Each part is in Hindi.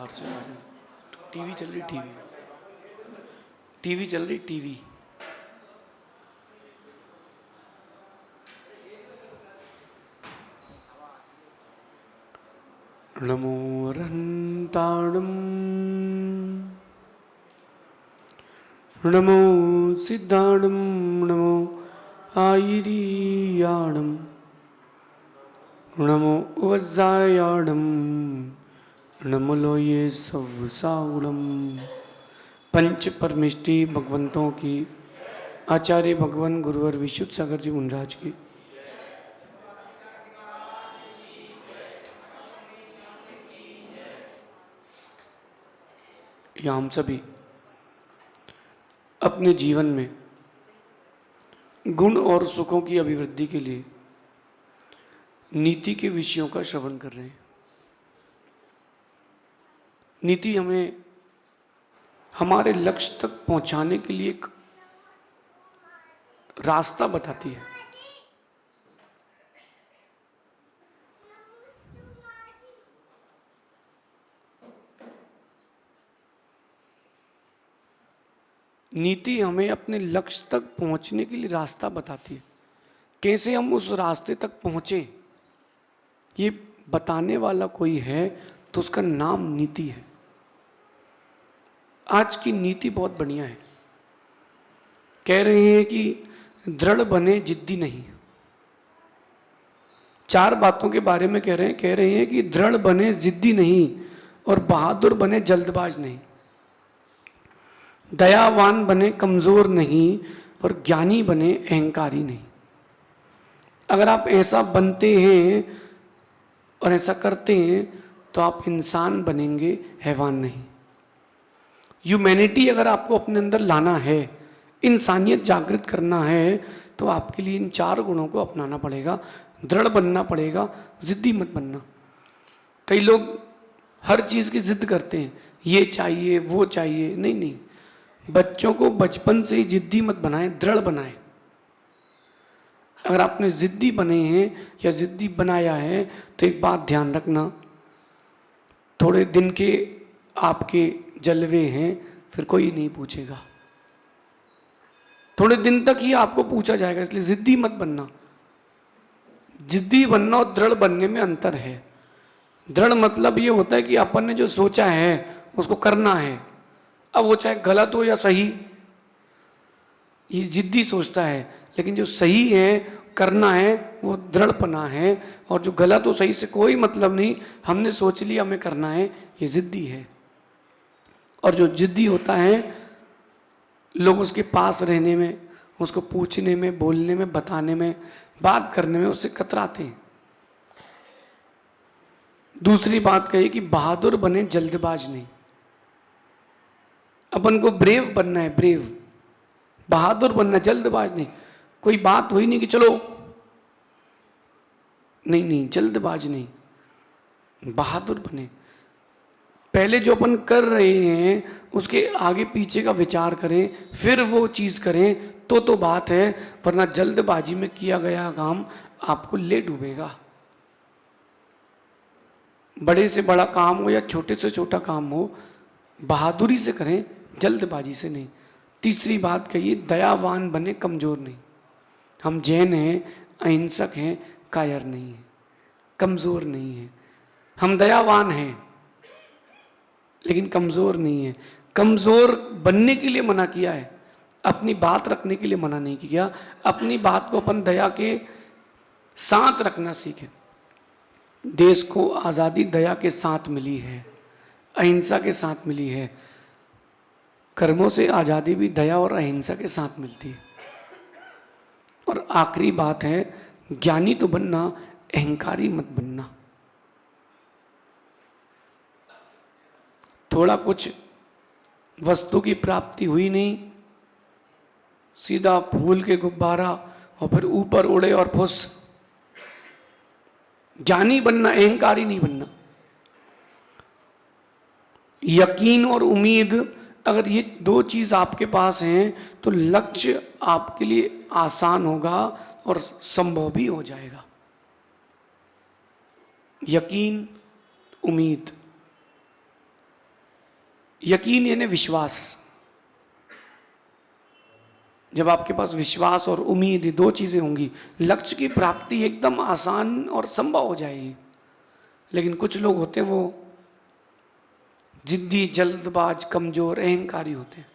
बाहर से आ रही। टीवी चल रही, टीवी टीवी चल रही, टीवी। नमो रन्ताणं नमो सिद्धाणं नमो आयिरीयाणं नमो वज्रायाणं नमो लोये सवसागुणम। पंच परमिष्टि भगवंतों की, आचार्य भगवान गुरुवर विशुद्ध सागर जी मुनराज की, या हम सभी अपने जीवन में गुण और सुखों की अभिवृद्धि के लिए नीति के विषयों का श्रवण कर रहे हैं। नीति हमें हमारे लक्ष्य तक पहुंचाने के लिए एक रास्ता बताती है। नीति हमें अपने लक्ष्य तक पहुंचने के लिए रास्ता बताती है। कैसे हम उस रास्ते तक पहुंचे, ये बताने वाला कोई है तो उसका नाम नीति है। आज की नीति बहुत बढ़िया है। कह रहे हैं कि दृढ़ बने जिद्दी नहीं। चार बातों के बारे में कह रहे हैं कि दृढ़ बने जिद्दी नहीं और बहादुर बने जल्दबाज नहीं, दयावान बने कमजोर नहीं और ज्ञानी बने अहंकारी नहीं। अगर आप ऐसा बनते हैं और ऐसा करते हैं तो आप इंसान बनेंगे, हैवान नहीं। ह्यूमैनिटी अगर आपको अपने अंदर लाना है, इंसानियत जागृत करना है, तो आपके लिए इन चार गुणों को अपनाना पड़ेगा। दृढ़ बनना पड़ेगा, जिद्दी मत बनना। कई लोग हर चीज़ की जिद करते हैं, ये चाहिए वो चाहिए। नहीं नहीं, बच्चों को बचपन से ही जिद्दी मत बनाएं, दृढ़ बनाएं। अगर आपने जिद्दी बने हैं या जिद्दी बनाया है तो एक बात ध्यान रखना, थोड़े दिन के आपके जलवे हैं, फिर कोई नहीं पूछेगा। थोड़े दिन तक ही आपको पूछा जाएगा, इसलिए जिद्दी मत बनना। जिद्दी बनना और दृढ़ बनने में अंतर है। दृढ़ मतलब ये होता है कि अपन ने जो सोचा है उसको करना है, अब वो चाहे गलत हो या सही, ये जिद्दी सोचता है। लेकिन जो सही है, करना है, वो दृढ़पना है। और जो गलत हो सही से कोई मतलब नहीं, हमने सोच लिया हमें करना है, ये जिद्दी है। और जो जिद्दी होता है, लोग उसके पास रहने में, उसको पूछने में, बोलने में, बताने में, बात करने में उससे कतराते हैं। दूसरी बात कही कि बहादुर बने जल्दबाज नहीं। अपन को ब्रेव बनना है, ब्रेव, बहादुर बनना, जल्दबाज नहीं। कोई बात हुई नहीं कि चलो, नहीं नहीं, जल्दबाज नहीं, बहादुर बने। पहले जो अपन कर रहे हैं उसके आगे पीछे का विचार करें, फिर वो चीज़ करें तो बात है, वरना जल्दबाजी में किया गया काम आपको ले डूबेगा। बड़े से बड़ा काम हो या छोटे से छोटा काम हो, बहादुरी से करें, जल्दबाजी से नहीं। तीसरी बात कहिए, दयावान बने, कमजोर नहीं। हम जैन हैं, अहिंसक हैं, कायर नहीं हैं, कमजोर नहीं हैं। हम दयावान हैं लेकिन कमजोर नहीं है। कमजोर बनने के लिए मना किया है, अपनी बात रखने के लिए मना नहीं किया। अपनी बात को अपन दया के साथ रखना सीखें। देश को आज़ादी दया के साथ मिली है, अहिंसा के साथ मिली है। कर्मों से आज़ादी भी दया और अहिंसा के साथ मिलती है। और आखिरी बात है, ज्ञानी तो बनना, अहंकारी मत बनना। थोड़ा कुछ वस्तु की प्राप्ति हुई नहीं, सीधा फूल के गुब्बारा और फिर ऊपर उड़े और फुस। ज्ञानी बनना, अहंकारी नहीं बनना। यकीन और उम्मीद, अगर ये दो चीज आपके पास हैं तो लक्ष्य आपके लिए आसान होगा और संभव भी हो जाएगा। यकीन, उम्मीद, यकीन यानी विश्वास। जब आपके पास विश्वास और उम्मीद, ये दो चीजें होंगी, लक्ष्य की प्राप्ति एकदम आसान और संभव हो जाएगी। लेकिन कुछ लोग होते हैं वो जिद्दी, जल्दबाज, कमजोर, अहंकारी होते हैं।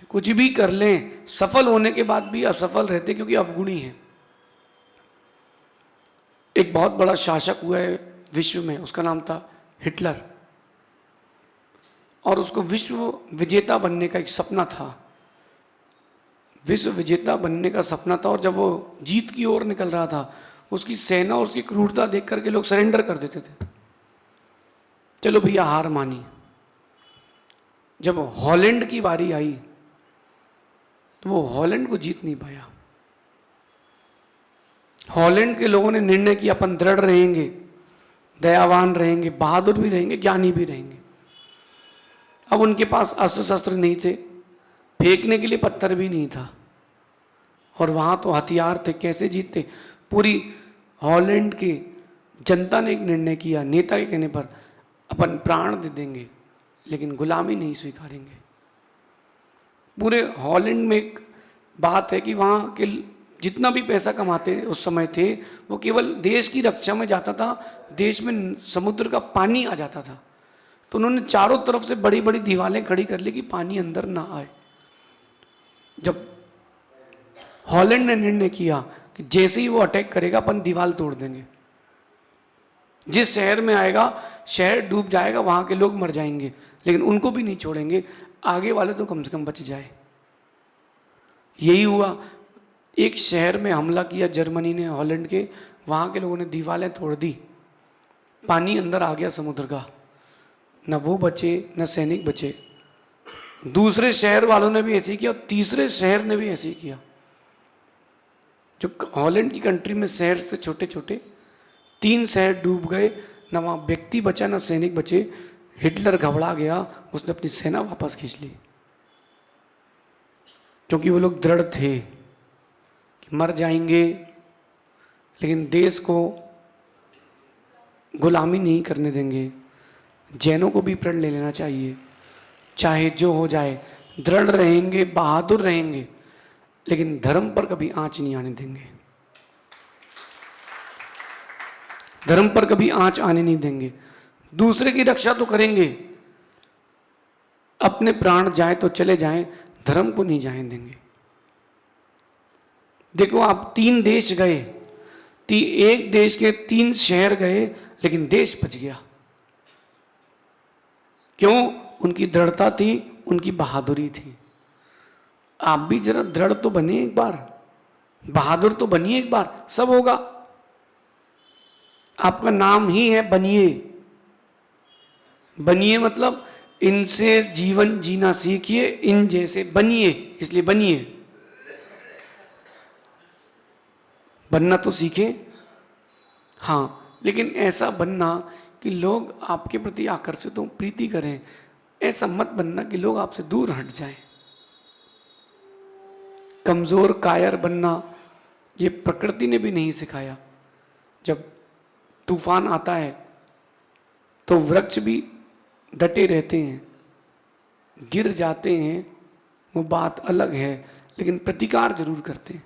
कुछ भी कर लें, सफल होने के बाद भी असफल रहते क्योंकि अवगुणी हैं। एक बहुत बड़ा शासक हुआ है विश्व में, उसका नाम था हिटलर, और उसको विश्व विजेता बनने का एक सपना था। विश्व विजेता बनने का सपना था, और जब वो जीत की ओर निकल रहा था, उसकी सेना और उसकी क्रूरता देख करके लोग सरेंडर कर देते थे। चलो भैया, हार मानी। जब हॉलैंड की बारी आई तो वो हॉलैंड को जीत नहीं पाया। हॉलैंड के लोगों ने निर्णय किया अपन दृढ़ रहेंगे, दयावान रहेंगे, बहादुर भी रहेंगे, ज्ञानी भी रहेंगे। अब उनके पास अस्त्र शस्त्र नहीं थे, फेंकने के लिए पत्थर भी नहीं था, और वहां तो हथियार थे। कैसे जीतते? पूरी हॉलैंड की जनता ने एक निर्णय किया, नेता के कहने पर, अपन प्राण दे देंगे लेकिन गुलामी नहीं स्वीकारेंगे। पूरे हॉलैंड में एक बात है कि वहाँ के जितना भी पैसा कमाते उस समय थे, वो केवल देश की रक्षा में जाता था। देश में समुद्र का पानी आ जाता था, तो उन्होंने चारों तरफ से बड़ी बड़ी दीवारें खड़ी कर ली कि पानी अंदर ना आए। जब हॉलैंड ने निर्णय किया कि जैसे ही वो अटैक करेगा अपन दीवार तोड़ देंगे, जिस शहर में आएगा शहर डूब जाएगा, वहां के लोग मर जाएंगे, लेकिन उनको भी नहीं छोड़ेंगे, आगे वाले तो कम से कम बच जाए। यही हुआ। एक शहर में हमला किया जर्मनी ने, हॉलैंड के, वहां के लोगों ने दीवारें तोड़ दी, पानी अंदर आ गया समुद्र का, न वो बचे न सैनिक बचे। दूसरे शहर वालों ने भी ऐसे ही किया, और तीसरे शहर ने भी ऐसे ही किया। जो हॉलैंड की कंट्री में शहर थे छोटे छोटे, 3 शहर डूब गए, न वहाँ व्यक्ति बचा न सैनिक बचे। हिटलर घबरा गया, उसने अपनी सेना वापस खींच ली, क्योंकि वो लोग दृढ़ थे कि मर जाएंगे लेकिन देश को गुलामी नहीं करने देंगे। जैनों को भी प्रण ले लेना चाहिए, चाहे जो हो जाए, दृढ़ रहेंगे, बहादुर रहेंगे, लेकिन धर्म पर कभी आंच नहीं आने देंगे। धर्म पर कभी आंच आने नहीं देंगे। दूसरे की रक्षा तो करेंगे, अपने प्राण जाए तो चले जाएं, धर्म को नहीं जाने देंगे। देखो, आप 3 देश गए, एक देश के 3 शहर गए, लेकिन देश बच गया। क्यों? उनकी दृढ़ता थी, उनकी बहादुरी थी। आप भी जरा दृढ़ तो बनिए एक बार, बहादुर तो बनिए एक बार, सब होगा। आपका नाम ही है बनिए। बनिए मतलब इनसे जीवन जीना सीखिए, इन जैसे बनिए, इसलिए बनिए। बनना तो सीखे, हाँ, लेकिन ऐसा बनना कि लोग आपके प्रति आकर्षित हो, प्रीति करें। ऐसा मत बनना कि लोग आपसे दूर हट जाएं। कमजोर कायर बनना ये प्रकृति ने भी नहीं सिखाया। जब तूफान आता है तो वृक्ष भी डटे रहते हैं, गिर जाते हैं, वो बात अलग है, लेकिन प्रतिकार जरूर करते हैं,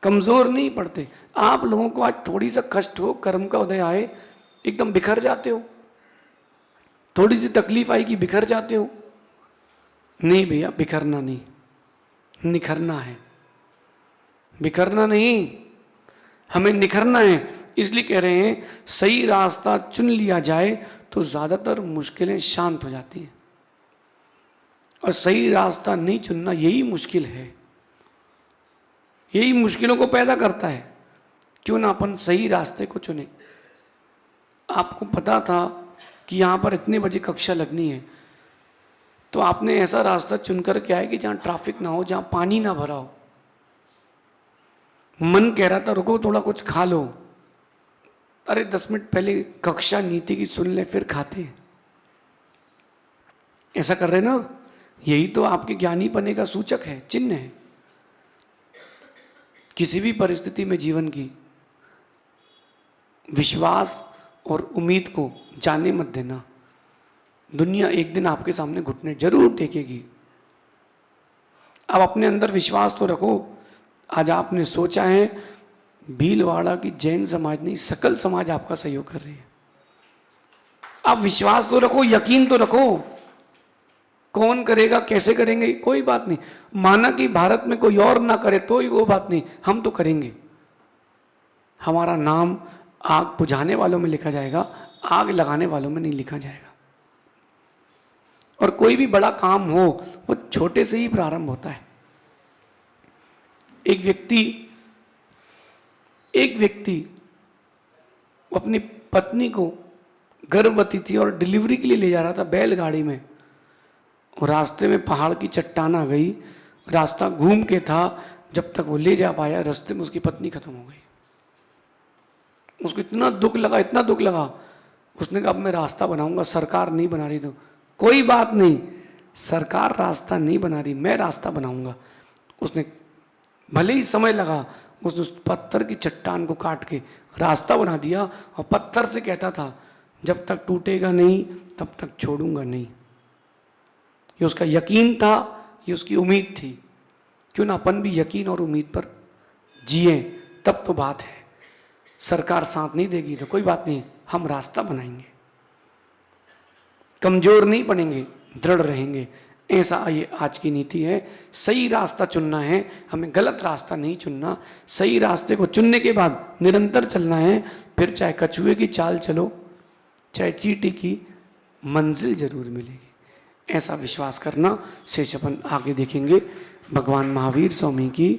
कमजोर नहीं पड़ते। आप लोगों को आज थोड़ी सा कष्ट हो, कर्म का उदय आए, एकदम बिखर जाते हो, थोड़ी सी तकलीफ आई कि बिखर जाते हो। नहीं भैया, बिखरना नहीं, निखरना है। बिखरना नहीं, हमें निखरना है। इसलिए कह रहे हैं, सही रास्ता चुन लिया जाए तो ज्यादातर मुश्किलें शांत हो जाती हैं, और सही रास्ता नहीं चुनना यही मुश्किल है, यही मुश्किलों को पैदा करता है। क्यों ना अपन सही रास्ते को चुने। आपको पता था कि यहाँ पर इतने बजे कक्षा लगनी है, तो आपने ऐसा रास्ता चुनकर क्या है कि जहाँ ट्रैफिक ना हो, जहाँ पानी ना भरा हो। मन कह रहा था रुको थोड़ा कुछ खा लो, अरे 10 मिनट पहले कक्षा नीति की सुन ले, फिर खाते हैं। ऐसा कर रहे ना, यही तो आपके ज्ञानी बनने का सूचक है, चिन्ह है। किसी भी परिस्थिति में जीवन की विश्वास और उम्मीद को जाने मत देना। दुनिया एक दिन आपके सामने घुटने जरूर टेकेगी। अब अपने अंदर विश्वास तो रखो। आज आपने सोचा है, भीलवाड़ा की जैन समाज नहीं, सकल समाज आपका सहयोग कर रही है। आप विश्वास तो रखो, यकीन तो रखो। कौन करेगा, कैसे करेंगे, कोई बात नहीं। माना कि भारत में कोई और ना करे तो ही वो बात नहीं, हम तो करेंगे। हमारा नाम आग बुझाने वालों में लिखा जाएगा, आग लगाने वालों में नहीं लिखा जाएगा। और कोई भी बड़ा काम हो वो छोटे से ही प्रारंभ होता है। एक व्यक्ति अपनी पत्नी को, गर्भवती थी और डिलीवरी के लिए ले जा रहा था बैलगाड़ी में, और रास्ते में पहाड़ की चट्टान आ गई। रास्ता घूम के था, जब तक वो ले जा पाया रास्ते में उसकी पत्नी खत्म हो गई। उसको इतना दुख लगा, इतना दुख लगा। उसने कहा अब मैं रास्ता बनाऊंगा, सरकार नहीं बना रही तो कोई बात नहीं, सरकार रास्ता नहीं बना रही, मैं रास्ता बनाऊंगा। उसने भले ही समय लगा, उसने उस पत्थर की चट्टान को काट के रास्ता बना दिया और पत्थर से कहता था जब तक टूटेगा नहीं तब तक छोड़ूंगा नहीं। ये उसका यकीन था, ये उसकी उम्मीद थी। क्यों ना अपन भी यकीन और उम्मीद पर जिए, तब तो बात है। सरकार साथ नहीं देगी तो कोई बात नहीं, हम रास्ता बनाएंगे, कमजोर नहीं बनेंगे, दृढ़ रहेंगे। ऐसा ये आज की नीति है। सही रास्ता चुनना है, हमें गलत रास्ता नहीं चुनना। सही रास्ते को चुनने के बाद निरंतर चलना है, फिर चाहे कछुए की चाल चलो, चाहे चींटी की, मंजिल जरूर मिलेगी। ऐसा विश्वास करना। शेष अपन आगे देखेंगे। भगवान महावीर स्वामी की